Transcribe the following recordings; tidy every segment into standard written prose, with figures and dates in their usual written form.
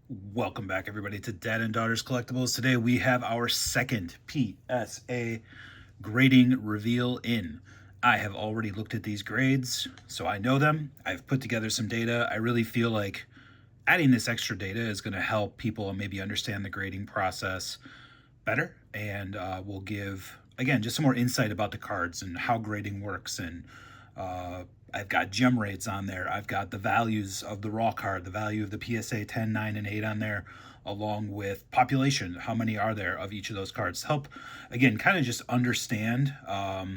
Welcome back, everybody, to Dad and Daughters Collectibles. Today we have our second PSA grading reveal in. I have already looked at these grades, so I know them. I've put together some data. I really feel like adding this extra data is going to help people maybe understand the grading process better, and will give, again, just some more insight about the cards and how grading works. And I've got gem rates on there. I've got the values of the raw card, the value of the PSA 10, 9, and 8 on there, along with population. How many are there of each of those cards? To help, again, kind of just understand a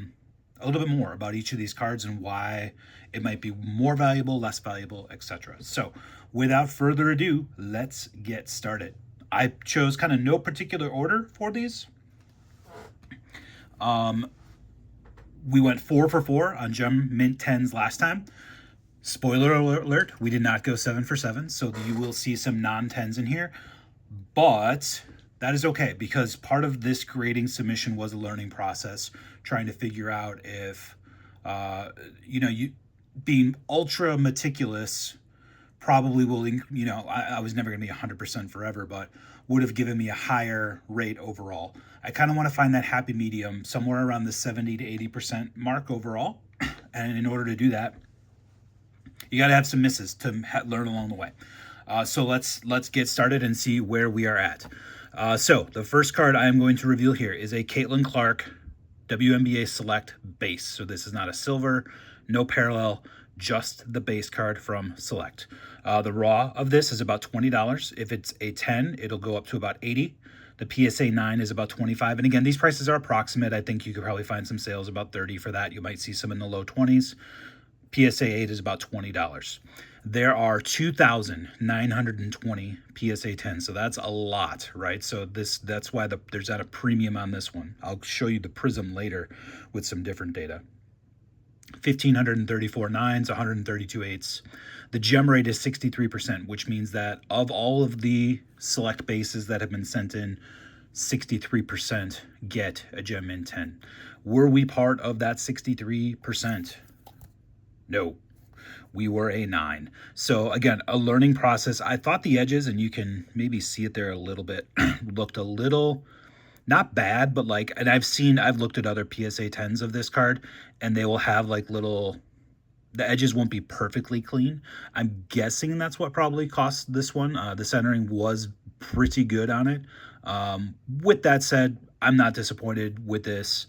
little bit more about each of these cards and why it might be more valuable, less valuable, etc. So without further ado, let's get started. I chose kind of no particular order for these. We went 4 for 4 on Gem Mint 10s last time. Spoiler alert, we did not go 7 for 7, so you will see some non-10s in here. But that is okay, because part of this grading submission was a learning process, trying to figure out if, you being ultra meticulous probably will, I was never going to be 100% forever, but would have given me a higher rate overall. I kind of want to find that happy medium somewhere around the 70 to 80% mark overall. And in order to do that, you got to have some misses to learn along the way. So let's get started and see where we are at. So the first card I am going to reveal here is a Caitlin Clark WNBA Select base. So this is not a silver, no parallel, just the base card from Select. The raw of this is about $20. If it's a 10, it'll go up to about $80. The PSA 9 is about $25. And again, these prices are approximate. I think you could probably find some sales about $30 for that. You might see some in the low 20s. PSA 8 is about $20. There are 2,920 PSA 10, so that's a lot, right? So that's why there's at a premium on this one. I'll show you the Prism later with some different data. 1,534 nines, 132 eights. The gem rate is 63%, which means that of all of the select bases that have been sent in, 63% get a gem mint 10. Were we part of that 63%? No, we were a 9. So again, a learning process. I thought the edges, and you can maybe see it there a little bit, looked a little not bad, but like, and I've looked at other PSA 10s of this card, and they will have like the edges won't be perfectly clean. I'm guessing that's what probably cost this one. The centering was pretty good on it. With that said, I'm not disappointed with this.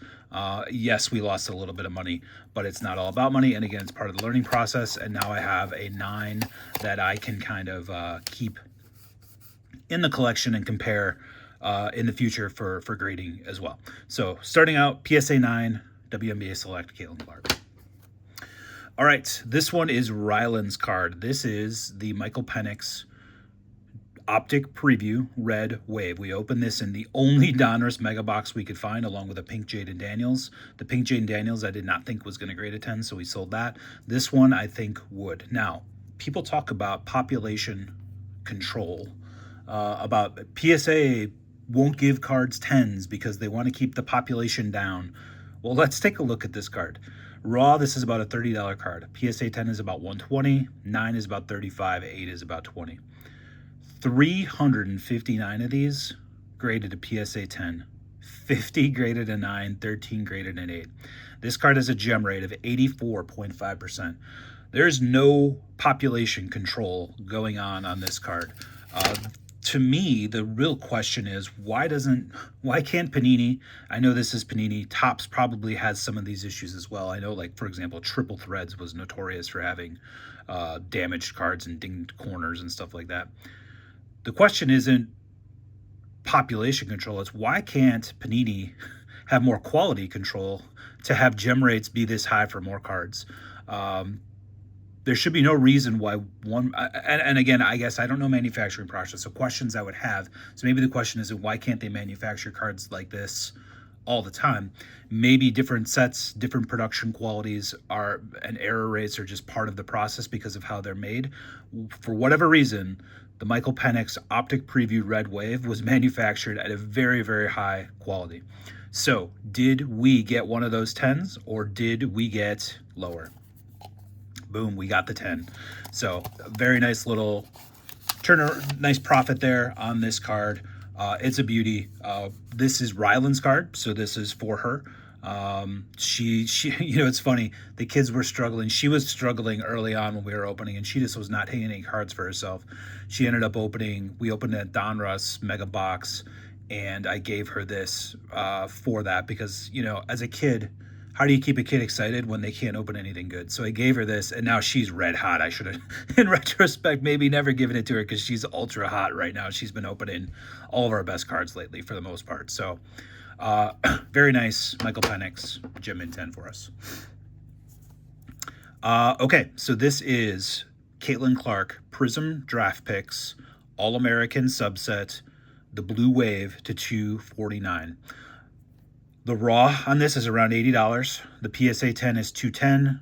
Yes, we lost a little bit of money, but it's not all about money. And again, it's part of the learning process. And now I have a 9 that I can kind of keep in the collection and compare in the future for grading as well. So starting out, PSA 9, WNBA Select, Caitlin Clark. All right, this one is Ryland's card. This is the Michael Penix Optic Preview Red Wave. We opened this in the only Donruss Mega Box we could find, along with a pink Jaden Daniels. The pink Jaden Daniels I did not think was going to grade a 10, so we sold that. This one I think would. Now, people talk about population control, about PSA won't give cards 10s because they want to keep the population down. Well, let's take a look at this card. Raw, this is about a $30 card. PSA 10 is about $120, 9 is about $35, 8 is about $20. 359 of these graded a PSA 10, 50 graded a 9, 13 graded an 8. This card has a gem rate of 84.5%. There's no population control going on this card. To me, the real question is why can't Panini? I know this is Panini. Topps probably has some of these issues as well. I know, like, for example, Triple Threads was notorious for having damaged cards and dinged corners and stuff like that. The question isn't population control. It's why can't Panini have more quality control to have gem rates be this high for more cards? There should be no reason why one, and again, I guess I don't know manufacturing process, so questions I would have. So maybe the question is, why can't they manufacture cards like this all the time? Maybe different sets, different production qualities and error rates are just part of the process because of how they're made. For whatever reason, the Michael Penix Optic Preview Red Wave was manufactured at a very, very high quality. So did we get one of those 10s, or did we get lower? Boom, we got the 10. So a very nice little turn a nice profit there on this card. It's a beauty. This is Ryland's card, so this is for her. She, it's funny. The kids were struggling. She was struggling early on when we were opening, and she just was not hitting any cards for herself. She ended up we opened a Donruss mega box, and I gave her this for that because, as a kid, how do you keep a kid excited when they can't open anything good? So I gave her this, and now she's red hot. I should have, in retrospect, maybe never given it to her because she's ultra hot right now. She's been opening all of our best cards lately for the most part. So very nice Michael Penix Gem Mint 10 for us. Okay, so this is Caitlin Clark Prism Draft Picks All-American Subset, the Blue Wave to 249. The raw on this is around $80. The PSA 10 is $210.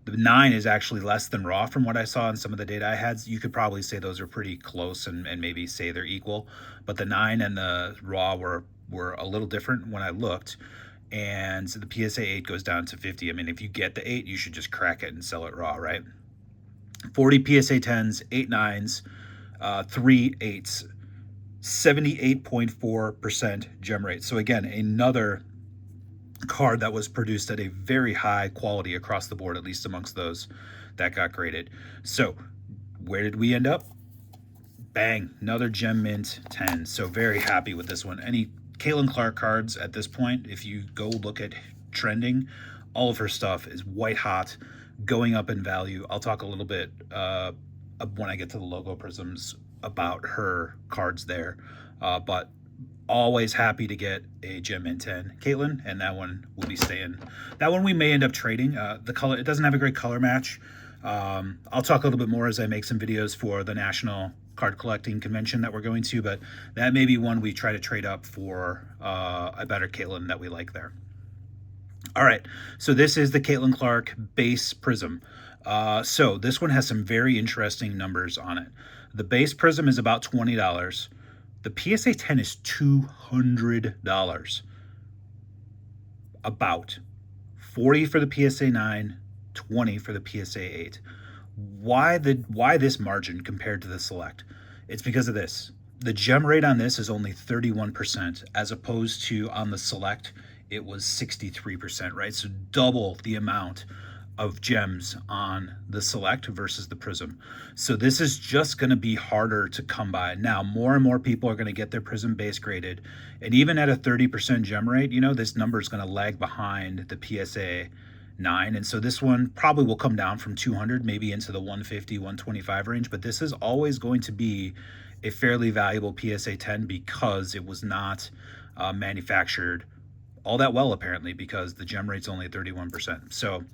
The 9 is actually less than raw from what I saw in some of the data I had. You could probably say those are pretty close and maybe say they're equal. But the 9 and the raw were a little different when I looked. And the PSA 8 goes down to 50. I mean, if you get the 8, you should just crack it and sell it raw, right? 40 PSA 10s, 8 9s, 3 8s, 78.4% gem rate. So again, another card that was produced at a very high quality across the board, at least amongst those that got graded. So where did we end up? Bang, another Gem Mint 10. So very happy with this one. Any Caitlin Clark cards at this point, if you go look at trending, all of her stuff is white hot, going up in value. I'll talk a little bit when I get to the logo prisms about her cards there, but always happy to get a Gem Mint 10 Caitlin, and that one will be staying. That one we may end up trading. The color, it doesn't have a great color match. I'll talk a little bit more as I make some videos for the National Card Collecting Convention that we're going to, but that may be one we try to trade up for a better Caitlin that we like there. All right, so this is the Caitlin Clark Base Prism. So this one has some very interesting numbers on it. The base prism is about $20. The PSA 10 is $200. About $40 for the PSA 9, $20 for the PSA 8. Why this margin compared to the Select? It's because of this. The gem rate on this is only 31%, as opposed to on the Select, it was 63%, right? So double the amount of gems on the Select versus the Prism. So this is just going to be harder to come by. Now, more and more people are going to get their Prism base graded. And even at a 30% gem rate, this number is going to lag behind the PSA 9. And so this one probably will come down from 200, maybe into the 150, 125 range. But this is always going to be a fairly valuable PSA 10 because it was not manufactured all that well, apparently, because the gem rate's only 31%. So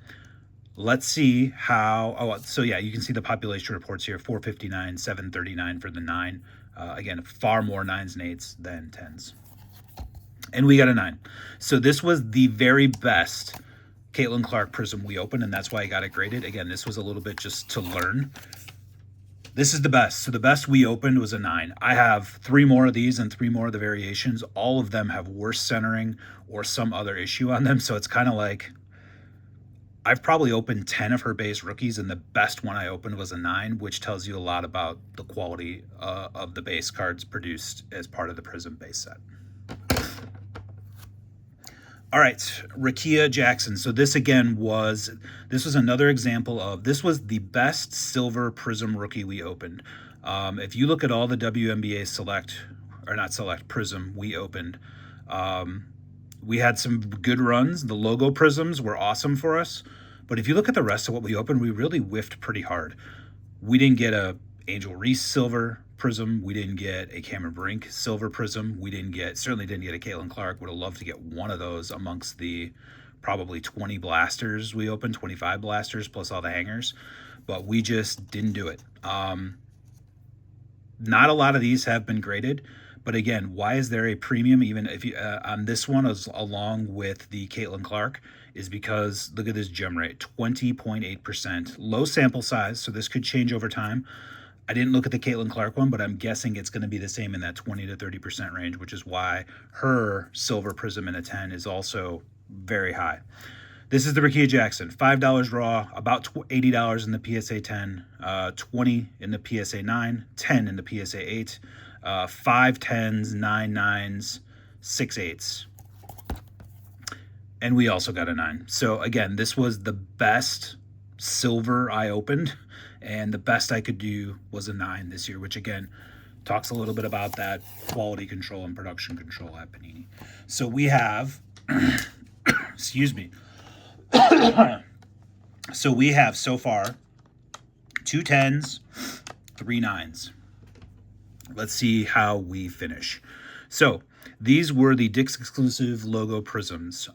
let's see how, so yeah, you can see the population reports here, 459, 739 for the 9. Again, far more 9s and 8s than 10s. And we got a 9. So this was the very best Caitlin Clark Prism we opened, and that's why I got it graded. Again, this was a little bit just to learn. This is the best. So the best we opened was a 9. I have 3 more of these and 3 more of the variations. All of them have worse centering or some other issue on them. So it's kind of like, I've probably opened 10 of her base rookies, and the best one I opened was a 9, which tells you a lot about the quality of the base cards produced as part of the Prism base set. All right, Rakia Jackson. So this again was another example of, this was the best silver Prism rookie we opened. If you look at all the WNBA Prism we opened, we had some good runs. The logo prisms were awesome for us. But if you look at the rest of what we opened, we really whiffed pretty hard. We didn't get a Angel Reese silver prism. We didn't get a Cameron Brink silver prism. We certainly didn't get a Caitlin Clark. Would have loved to get one of those amongst the probably 20 blasters we opened, 25 blasters plus all the hangers. But we just didn't do it. Not a lot of these have been graded. But again, why is there a premium even if you on this one along with the Caitlin Clark is because look at this gem rate, 20.8%. Low sample size, so this could change over time. I didn't look at the Caitlin Clark one, but I'm guessing it's going to be the same in that 20 to 30% range, which is why her silver prism in a 10 is also very high. This is the Rakia Jackson, $5 raw, about $80 in the PSA 10, 20 in the PSA 9, 10 in the PSA 8, 5 10s, 9 9s, 6 8s. And we also got a 9. So again, this was the best silver I opened, and the best I could do was a 9 this year, which again talks a little bit about that quality control and production control at Panini. So we have, excuse me. So we have so far 2 10s, 3 9s. Let's see how we finish. So these were the Dick's exclusive logo prisms.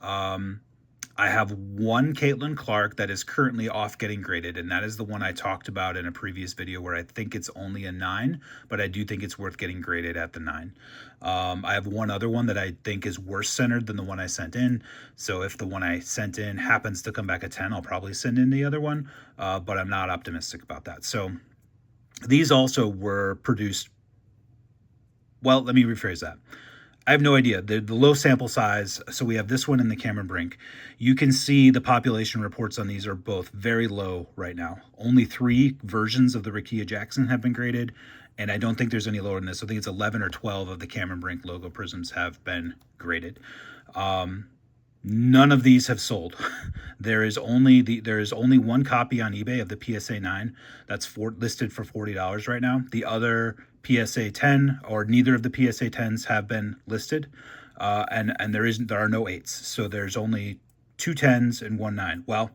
I have one Caitlin Clark that is currently off getting graded, and that is the one I talked about in a previous video where I think it's only a 9, but I do think it's worth getting graded at the 9. I have one other one that I think is worse centered than the one I sent in, so if the one I sent in happens to come back a 10, I'll probably send in the other one, but I'm not optimistic about that. So these also were produced, well, let me rephrase that. I have no idea. The low sample size, so we have this one in the Cameron Brink. You can see the population reports on these are both very low right now. Only 3 versions of the Rakia Jackson have been graded, and I don't think there's any lower than this. I think it's 11 or 12 of the Cameron Brink logo prisms have been graded. None of these have sold. There is only one copy on eBay of the PSA 9 that's listed for $40 right now. The other PSA 10 or neither of the PSA 10s have been listed, and there are no 8s. So there's only 2 10s and 1 9. Well,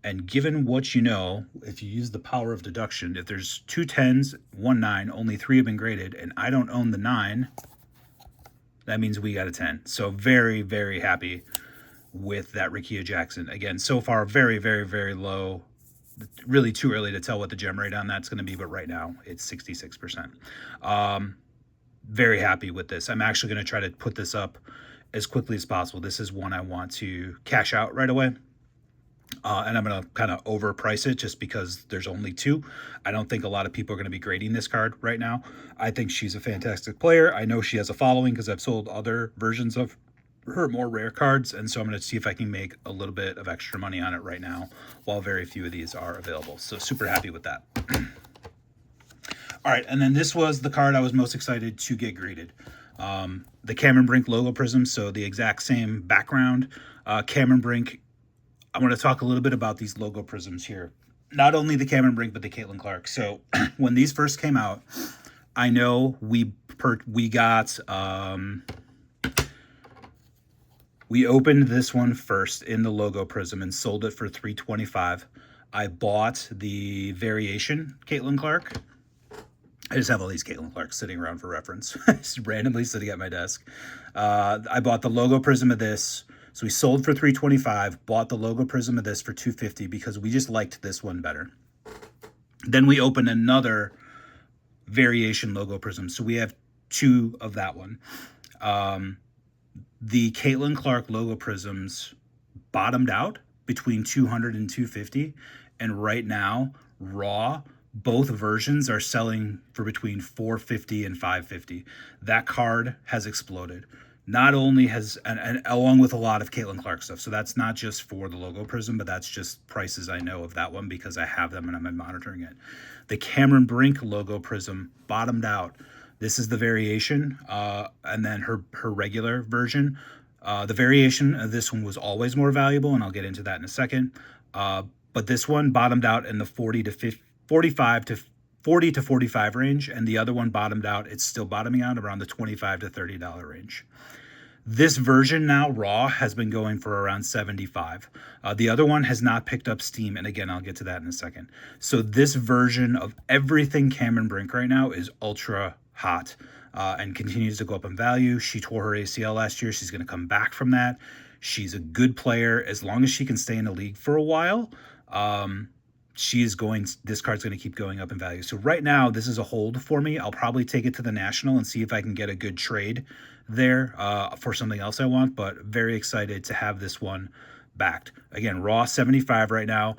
and given what you know, if you use the power of deduction, if there's 2 10s, 1 9, only 3 have been graded, and I don't own the 9, that means we got a 10. So very, very happy with that Rakia Jackson. Again, so far, very, very, very low. Really too early to tell what the gem rate on that's going to be, but right now it's 66%. Very happy with this. I'm actually going to try to put this up as quickly as possible. This is one I want to cash out right away. And I'm going to kind of overprice it just because there's only 2. I don't think a lot of people are going to be grading this card right now. I think she's a fantastic player. I know she has a following because I've sold other versions of her more rare cards, and so I'm going to see if I can make a little bit of extra money on it right now while very few of these are available. So super happy with that. All right, and then this was the card I was most excited to get graded. The Cameron Brink logo prism, so the exact same background. Cameron Brink, I want to talk a little bit about these logo prisms here. Not only the Cameron Brink, but the Caitlin Clark. So when these first came out, I know we got... we opened this one first in the logo prism and sold it for $325. I bought the variation Caitlin Clark. I just have all these Caitlin Clarks sitting around for reference, just randomly sitting at my desk. I bought the logo prism of this. So we sold for $325, bought the logo prism of this for $250 because we just liked this one better. Then we opened another variation logo prism. So we have 2 of that one. The Caitlin Clark logo prisms bottomed out between $200 and $250, and right now, raw, both versions are selling for between $450 and $550. That card has exploded. Not only has, and along with a lot of Caitlin Clark stuff, so that's not just for the logo prism, but that's just prices I know of that one because I have them and I'm monitoring it. The Cameron Brink logo prism bottomed out. This is the variation, and then her regular version. The variation of this one was always more valuable, and I'll get into that in a second. But this one bottomed out in the 40 to 45 range, and the other one bottomed out. It's still bottoming out around the $25 to $30 range. This version now, raw, has been going for around $75. The other one has not picked up steam, and again, I'll get to that in a second. So this version of everything Cameron Brink right now is ultra hot and continues to go up in value. She tore her ACL last year. She's going to come back from that. She's a good player. As long as she can stay in the league for a while, this card's going to keep going up in value. So right now, this is a hold for me. I'll probably take it to the National and see if I can get a good trade there for something else I want, but very excited to have this one backed. Again, raw 75 right now.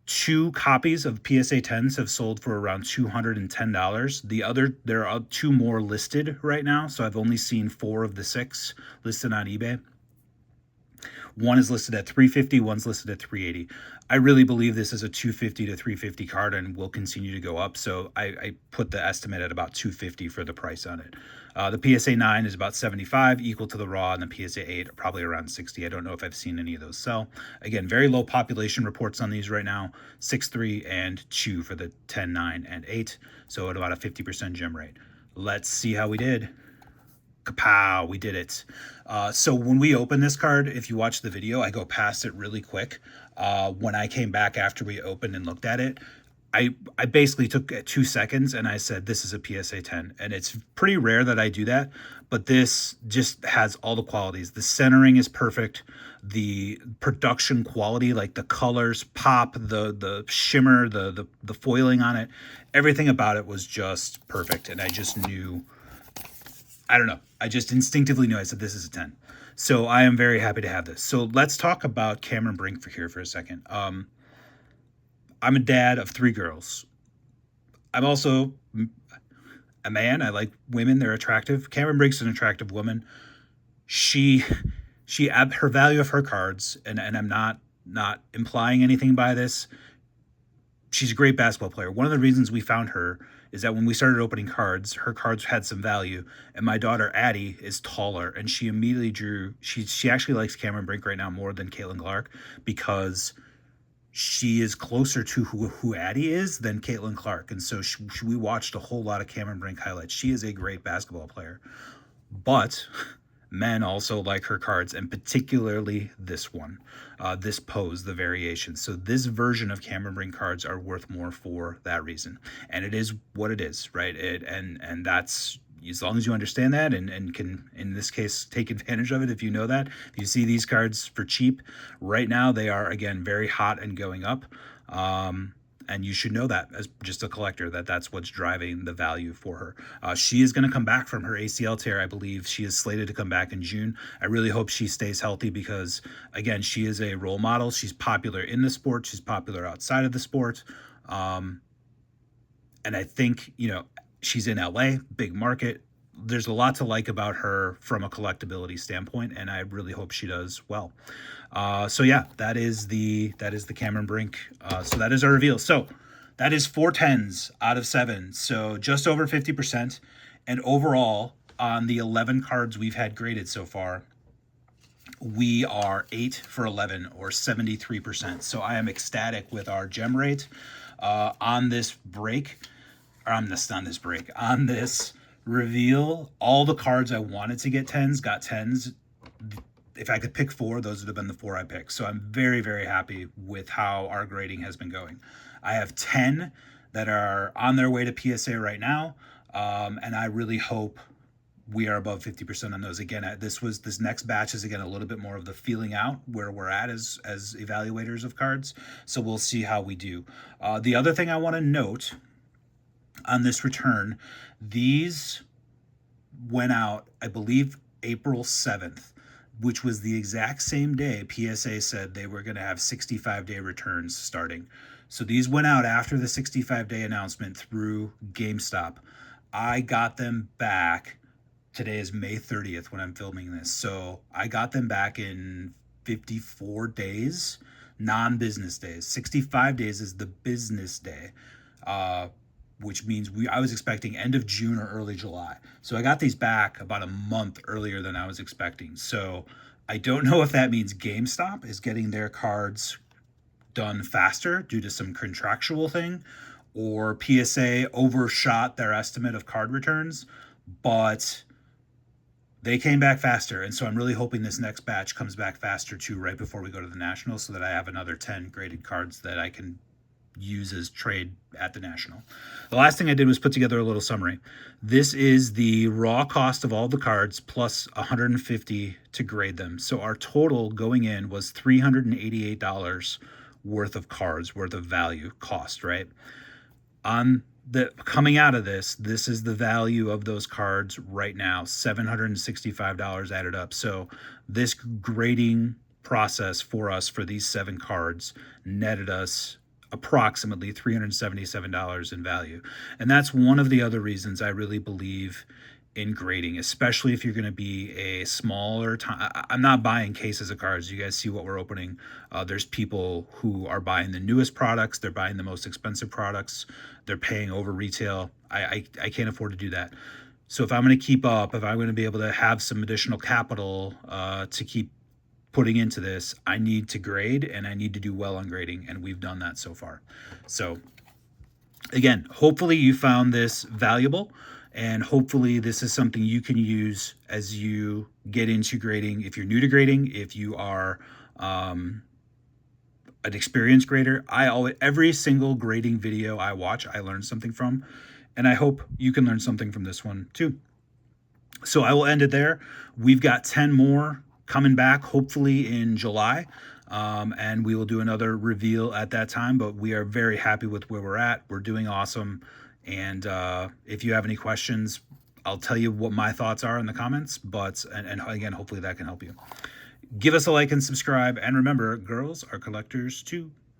2 copies of PSA 10s have sold for around $210. There are 2 more listed right now, so I've only seen 4 of the 6 listed on eBay. One is listed at 350, one's listed at 380. I really believe this is a 250 to 350 card and will continue to go up. So I put the estimate at about 250 for the price on it. The PSA 9 is about 75, equal to the raw, and the PSA 8 are probably around 60. I don't know if I've seen any of those sell. Again, very low population reports on these right now, 6.3 and 2 for the 10, 9, and 8. So at about a 50% gem rate. Let's see how we did. Kapow, we did it. So when we open this card, if you watch the video, I go past it really quick. When I came back after we opened and looked at it, I basically took 2 seconds and I said, this is a PSA 10. And it's pretty rare that I do that, but this just has all the qualities. The centering is perfect. The production quality, like the colors pop, the shimmer, the foiling on it, everything about it was just perfect. And I just knew, I don't know, I just instinctively knew. I said, this is a 10. So I am very happy to have this. So let's talk about Cameron Brink for a second. I'm a dad of 3 girls. I'm also a man. I like women. They're attractive. Cameron Brink's an attractive woman. Her value of her cards, and I'm not implying anything by this. She's a great basketball player. One of the reasons we found her is that when we started opening cards, her cards had some value. And my daughter, Addie, is taller, and she immediately drew. She actually likes Cameron Brink right now more than Caitlin Clark because she is closer to who Addie is than Caitlin Clark. And so we watched a whole lot of Cameron Brink highlights. She is a great basketball player. But men also like her cards, and particularly this one, this pose, the variation. So this version of Cameron Brink cards are worth more for that reason. And it is what it is, right? And that's, as long as you understand that and can, in this case, take advantage of it. If you know that, if you see these cards for cheap right now, they are, again, very hot and going up. And you should know that as just a collector, that's what's driving the value for her. She is going to come back from her ACL tear. I believe she is slated to come back in June. I really hope she stays healthy because, again, she is a role model. She's popular in the sport. She's popular outside of the sport. And I think, she's in LA, big market. There's a lot to like about her from a collectability standpoint, and I really hope she does well. So yeah, that is the Cameron Brink. So that is our reveal. So that is 4 10s out of 7. So just over 50%. And overall, on the 11 cards we've had graded so far, we are 8 for 11, or 73%. So I am ecstatic with our gem rate on this break. On this reveal. All the cards I wanted to get 10s got 10s. If I could pick 4, those would have been the 4 I picked. So I'm very, very happy with how our grading has been going. I have 10 that are on their way to PSA right now, and I really hope we are above 50% on those. Again, this next batch is, again, a little bit more of the feeling out where we're at as evaluators of cards. So we'll see how we do. The other thing I want to note on this return, these went out, I believe, April 7th, which was the exact same day PSA said they were going to have 65-day returns starting. So these went out after the 65-day announcement through GameStop. I got them back. Today is May 30th when I'm filming this. So I got them back in 54 days, non-business days. 65 days is the business day. Which means I was expecting end of June or early July. So I got these back about a month earlier than I was expecting. So I don't know if that means GameStop is getting their cards done faster due to some contractual thing, or PSA overshot their estimate of card returns, but they came back faster. And so I'm really hoping this next batch comes back faster too, right before we go to the National, so that I have another 10 graded cards that I can use as trade at the National. The last thing I did was put together a little summary. This is the raw cost of all the cards plus $150 to grade them. So our total going in was $388 worth of cards, worth of value cost, right? On the coming out of this is the value of those cards right now, $765 added up. So this grading process for us for these 7 cards netted us approximately $377 in value. And that's one of the other reasons I really believe in grading, especially if you're going to be a smaller time. I'm not buying cases of cards. You guys see what we're opening. There's people who are buying the newest products. They're buying the most expensive products. They're paying over retail. I can't afford to do that. So if I'm going to keep up, if I'm going to be able to have some additional capital to keep putting into this, I need to grade and I need to do well on grading. And we've done that so far. So again, hopefully you found this valuable, and hopefully this is something you can use as you get into grading. If you're new to grading, if you are an experienced grader, every single grading video I watch, I learn something from, and I hope you can learn something from this one too. So I will end it there. We've got 10 more coming back, hopefully in July. And we will do another reveal at that time, but we are very happy with where we're at. We're doing awesome. And if you have any questions, I'll tell you what my thoughts are in the comments, but, and again, hopefully that can help you. Give us a like and subscribe. And remember, girls are collectors too.